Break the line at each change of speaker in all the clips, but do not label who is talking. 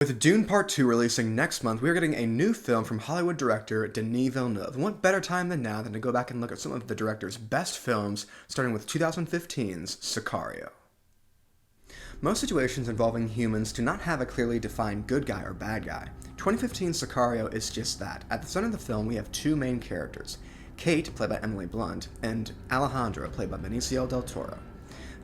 With Dune Part 2 releasing next month, we are getting a new film from Hollywood director Denis Villeneuve. And what better time than now than to go back and look at some of the director's best films, starting with 2015's Sicario. Most situations involving humans do not have a clearly defined good guy or bad guy. 2015's Sicario is just that. At the center of the film, we have two main characters, Kate, played by Emily Blunt, and Alejandro, played by Benicio del Toro.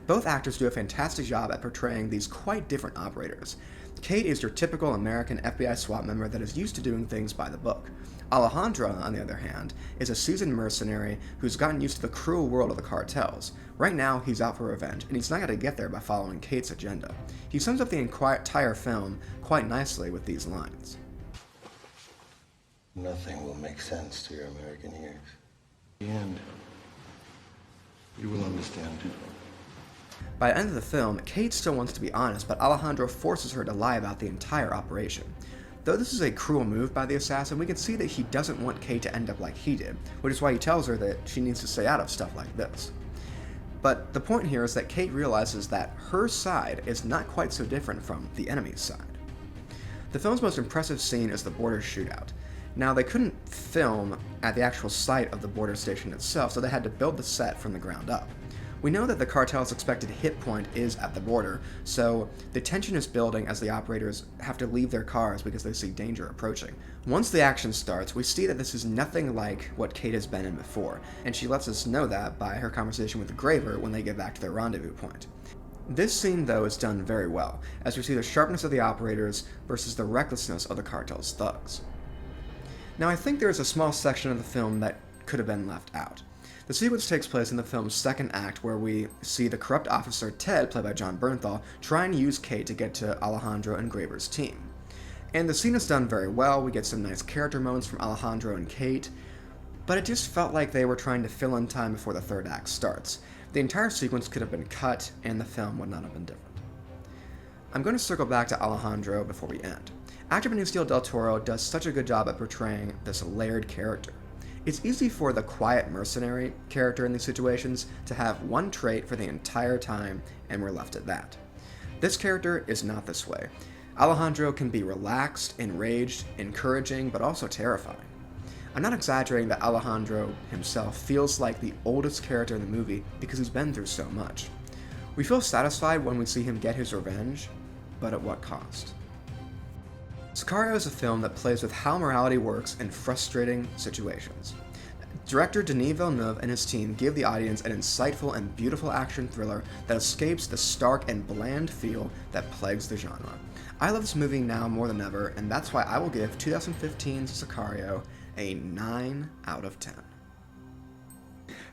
Both actors do a fantastic job at portraying these quite different operators. Kate is your typical American FBI SWAT member that is used to doing things by the book. Alejandro, on the other hand, is a seasoned mercenary who's gotten used to the cruel world of the cartels. Right now, he's out for revenge, and he's not going to get there by following Kate's agenda. He sums up the entire film quite nicely with these lines.
Nothing will make sense to your American ears. In the end, you will understand.
By the end of the film, Kate still wants to be honest, but Alejandro forces her to lie about the entire operation. Though this is a cruel move by the assassin, we can see that he doesn't want Kate to end up like he did, which is why he tells her that she needs to stay out of stuff like this. But the point here is that Kate realizes that her side is not quite so different from the enemy's side. The film's most impressive scene is the border shootout. Now, they couldn't film at the actual site of the border station itself, so they had to build the set from the ground up. We know that the cartel's expected hit point is at the border, so the tension is building as the operators have to leave their cars because they see danger approaching. Once the action starts, we see that this is nothing like what Kate has been in before, and she lets us know that by her conversation with Garber when they get back to their rendezvous point. This scene, though, is done very well, as we see the sharpness of the operators versus the recklessness of the cartel's thugs. Now, I think there is a small section of the film that could have been left out. The sequence takes place in the film's second act, where we see the corrupt officer Ted, played by John Bernthal, try and use Kate to get to Alejandro and Garber's team. And the scene is done very well. We get some nice character moments from Alejandro and Kate, but it just felt like they were trying to fill in time before the third act starts. The entire sequence could have been cut, and the film would not have been different. I'm going to circle back to Alejandro before we end. Actor Benicio del Toro does such a good job at portraying this layered character. It's easy for the quiet mercenary character in these situations to have one trait for the entire time, and we're left at that. This character is not this way. Alejandro can be relaxed, enraged, encouraging, but also terrifying. I'm not exaggerating that Alejandro himself feels like the oldest character in the movie because he's been through so much. We feel satisfied when we see him get his revenge, but at what cost? Sicario is a film that plays with how morality works in frustrating situations. Director Denis Villeneuve and his team give the audience an insightful and beautiful action thriller that escapes the stark and bland feel that plagues the genre. I love this movie now more than ever, and that's why I will give 2015's Sicario a 9 out of 10.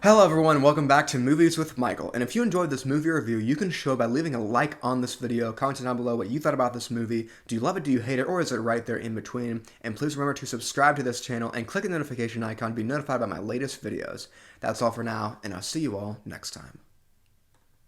Hello everyone, welcome back to Movies with Michael, and if you enjoyed this movie review, you can show by leaving a like on this video, commenting down below what you thought about this movie. Do you love it, do you hate it, or is it right there in between? And please remember to subscribe to this channel and click the notification icon to be notified by my latest videos. That's all for now, and I'll see you all next time.